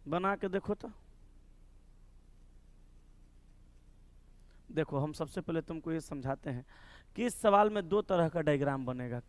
बना के देखो तो। देखो हम सबसे पहले तुमको ये समझाते हैं कि इस सवाल में दो तरह का डायग्राम बनेगा।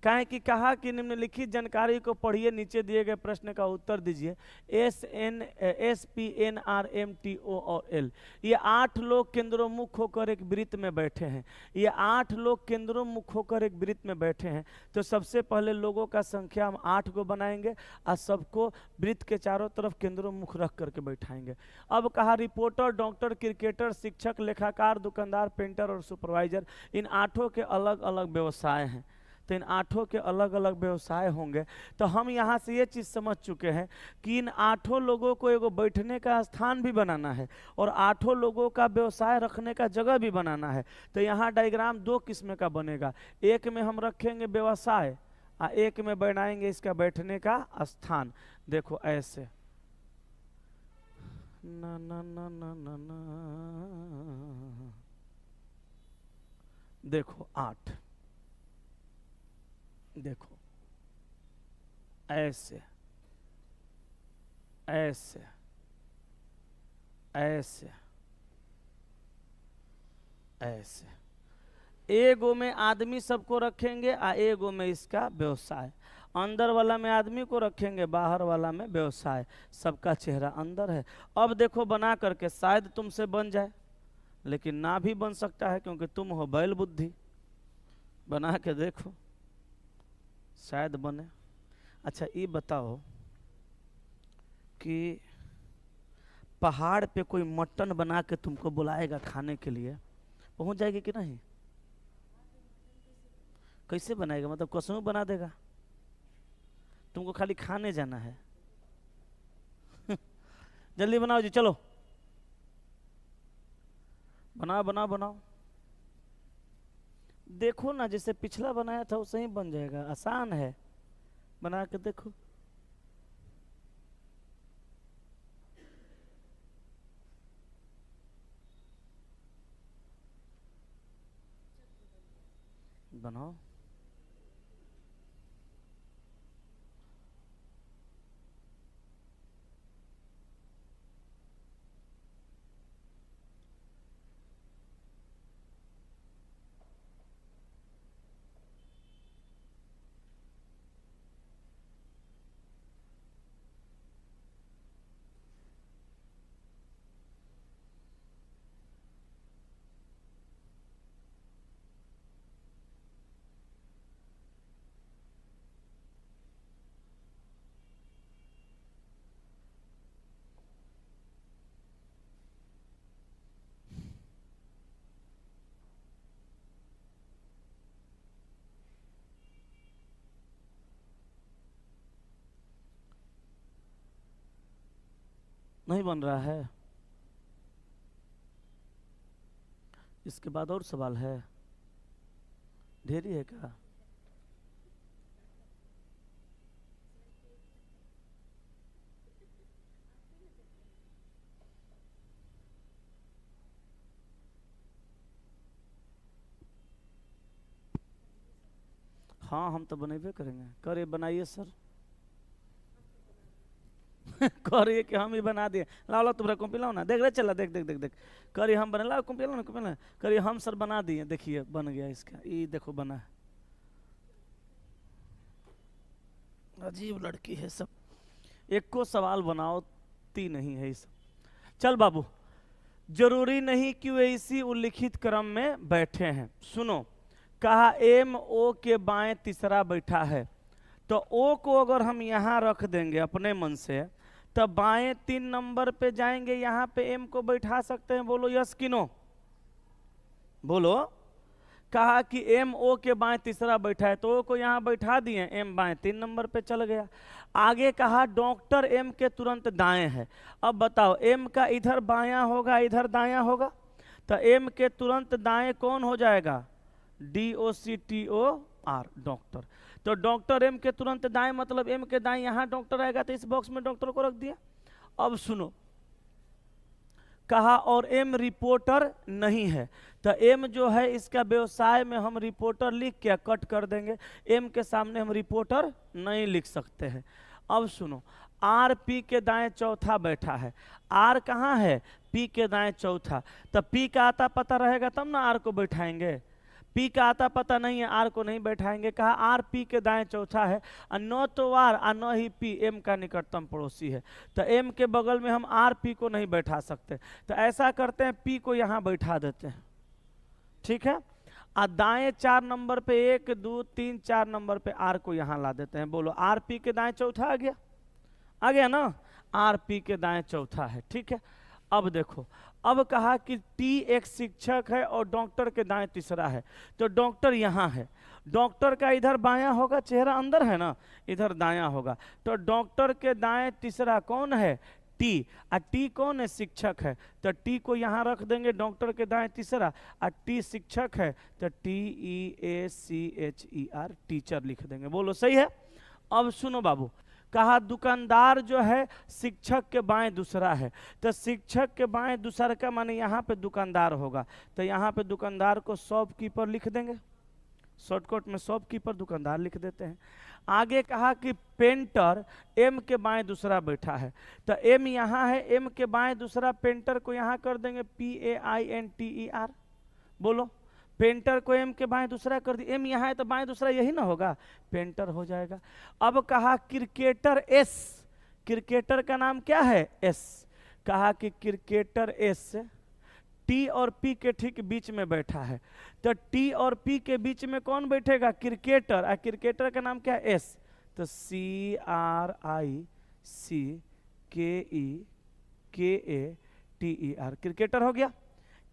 काहे कि कहा कि निम्नलिखित जानकारी को पढ़िए, नीचे दिए गए प्रश्न का उत्तर दीजिए। SPNR MTO और L, ये 8 लोग केंद्रोन्मुख होकर एक वृत्त में बैठे हैं। ये 8 लोग केंद्रोन्मुख होकर एक वृत्त में बैठे हैं। तो सबसे पहले लोगों का संख्या हम 8 को बनाएंगे और सबको वृत्त के चारों तरफ केंद्रोन्मुख रख करके बैठाएंगे। अब कहा रिपोर्टर, डॉक्टर, क्रिकेटर, शिक्षक, लेखाकार, दुकानदार, पेंटर और सुपरवाइजर, इन 8 के अलग अलग व्यवसाय हैं। तो इन 8 के अलग अलग व्यवसाय होंगे। तो हम यहाँ से ये चीज़ समझ चुके हैं कि इन 8 लोगों को एगो बैठने का स्थान भी बनाना है और 8 लोगों का व्यवसाय रखने का जगह भी बनाना है। तो यहाँ डायग्राम 2 किस्म का बनेगा। एक में हम रखेंगे व्यवसाय और एक में बनाएंगे इसका बैठने का स्थान। देखो ऐसे ना ना ना ना ना ना, देखो 8, देखो ऐसे ऐसे ऐसे ऐसे, एगो में आदमी सबको रखेंगे आ एगो में इसका व्यवसाय। अंदर वाला में आदमी को रखेंगे, बाहर वाला में व्यवसाय। सबका चेहरा अंदर है। अब देखो बना करके, शायद तुमसे बन जाए लेकिन ना भी बन सकता है क्योंकि तुम हो बैल बुद्धि। बना के देखो, शायद बने। अच्छा ये बताओ कि पहाड़ पे कोई मटन बना के तुमको बुलाएगा खाने के लिए, पहुंच जाएगी कि नहीं? कैसे बनाएगा? मतलब कसम बना देगा? तुमको खाली खाने जाना है। जल्दी बनाओ जी, चलो बनाओ बनाओ बनाओ। देखो ना, जैसे पिछला बनाया था वैसे ही बन जाएगा, आसान है। बना के देखो। बनाओ। नहीं बन रहा है? इसके बाद और सवाल है? ढेरी है क्या? हाँ हम तो बनेबे करेंगे। करे बनाइए सर। करिए कि हम ही बना दिए। लाओ लो तुम्हारा कॉपी लाओ ना, देख रहे चला, देख देख देख देख। करिए हम बना, लाओ कॉपी लाओ ना, कॉपी लाओ। करिए हम सर बना दिए, देखिए बन गया इसका। ये देखो बना है। अजीब लड़की है सब, एक को सवाल बनाती नहीं है ये सब। चल बाबू, जरूरी नहीं कि वे इसी उल्लिखित क्रम में बैठे हैं। सुनो, कहा MO के बाएं तीसरा बैठा है। तो O को अगर हम यहाँ रख देंगे अपने मन से, तो बाएं 3 नंबर पे जाएंगे, यहाँ पे M को बैठा सकते हैं। बोलो यस कि नो? बोलो। कहा कि MO के बाएं तीसरा बैठा है तो O को यहाँ बैठा दिए, M बाएं 3 नंबर पे चल गया। आगे कहा डॉक्टर M के तुरंत दाएं है। अब बताओ M का इधर बायां होगा इधर दायां होगा? तो M के तुरंत दाएं कौन हो जाएगा? DOCTOR, doctor. तो डॉक्टर M के तुरंत दाएं मतलब M के दाएं यहाँ डॉक्टर आएगा, तो इस बॉक्स में डॉक्टर को रख दिया। अब सुनो, कहा और M रिपोर्टर नहीं है। तो M जो है इसका व्यवसाय में हम रिपोर्टर लिख के कट कर देंगे। M के सामने हम रिपोर्टर नहीं लिख सकते हैं। अब सुनो, आर पी के दाएं चौथा बैठा है, आर कहाँ है, पी के दाएं चौथा, तब पी का आता पता रहेगा तब ना आर को बैठाएंगे, पी का आता पता नहीं है आर को नहीं बैठाएंगे। कहा आर पी के दाएं चौथा है, और न तो आर और न ही पी एम का निकटतम पड़ोसी है, तो एम के बगल में हम आर पी को नहीं बैठा सकते, तो ऐसा करते हैं पी को यहाँ बैठा देते हैं, ठीक है। और दाएं 4 नंबर पे 1 2 3 4 नंबर पे आर को यहाँ ला देते हैं। बोलो आर पी के दाएं चौथा आ गया, आ गया ना, आर पी के दाएं चौथा है, ठीक है। अब देखो, अब कहा कि टी एक शिक्षक है और डॉक्टर के दाएं तीसरा है, तो डॉक्टर यहाँ है, डॉक्टर का इधर बायां होगा, चेहरा अंदर है ना, इधर दायां होगा, तो डॉक्टर के दाएं तीसरा कौन है, टी, और टी कौन है, शिक्षक है, तो टी को यहाँ रख देंगे डॉक्टर के दाएं तीसरा, और टी शिक्षक है तो TEACHER टीचर लिख देंगे। बोलो सही है। अब सुनो बाबू, कहा दुकानदार जो है शिक्षक के बाएं दूसरा है, तो शिक्षक के बाएं दूसरा का माने यहाँ पे दुकानदार होगा, तो यहाँ पे दुकानदार को शॉपकीपर लिख देंगे, शॉर्टकट में शॉपकीपर दुकानदार लिख देते हैं। आगे कहा कि पेंटर एम के बाएं दूसरा बैठा है, तो एम यहाँ है, एम के बाएं दूसरा पेंटर को यहाँ कर देंगे PAINTER। बोलो, पेंटर को एम के बाएं दूसरा कर दी, एम यहाँ है तो बाएं दूसरा यही ना होगा, पेंटर हो जाएगा। अब कहा क्रिकेटर एस, क्रिकेटर का नाम क्या है, एस, कहा कि क्रिकेटर एस टी और पी के ठीक बीच में बैठा है, तो टी और पी के बीच में कौन बैठेगा, क्रिकेटर, और क्रिकेटर का नाम क्या है, एस, तो CRICKETER क्रिकेटर हो गया।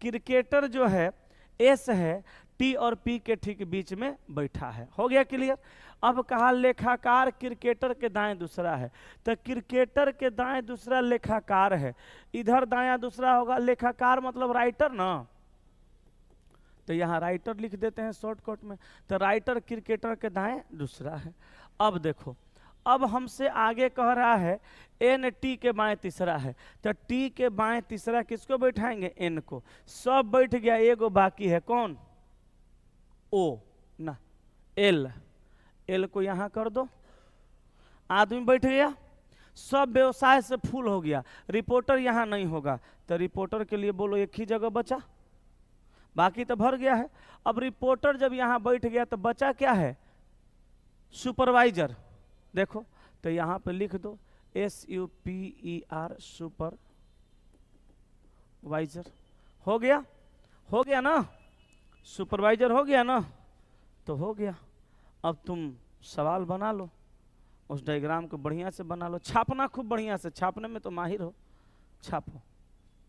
क्रिकेटर जो है एस है, टी और पी के ठीक बीच में बैठा है, हो गया क्लियर। अब कहा लेखाकार क्रिकेटर के दाएं दूसरा है, तो क्रिकेटर के दाएं दूसरा लेखाकार है, इधर दायां दूसरा होगा, लेखाकार मतलब राइटर ना, तो यहाँ राइटर लिख देते हैं शॉर्टकट में, तो राइटर क्रिकेटर के दाएं दूसरा है। अब देखो, अब हमसे आगे कह रहा है एन टी के बाएं तीसरा है, तो टी के बाएं तीसरा किसको बैठाएंगे, एन को, सब बैठ गया, एगो बाकी है, कौन, ओ ना, एल, एल को यहाँ कर दो, आदमी बैठ गया, सब व्यवसाय से फुल हो गया, रिपोर्टर यहाँ नहीं होगा, तो रिपोर्टर के लिए बोलो एक ही जगह बचा, बाकी तो भर गया है। अब रिपोर्टर जब यहाँ बैठ गया तो बचा क्या है, सुपरवाइजर, देखो तो यहाँ पे लिख दो SUPER सुपरवाइजर, हो गया, हो गया ना, सुपरवाइजर हो गया ना, तो हो गया। अब तुम सवाल बना लो, उस डायग्राम को बढ़िया से बना लो, छापना खूब बढ़िया से, छापने में तो माहिर हो, छापो।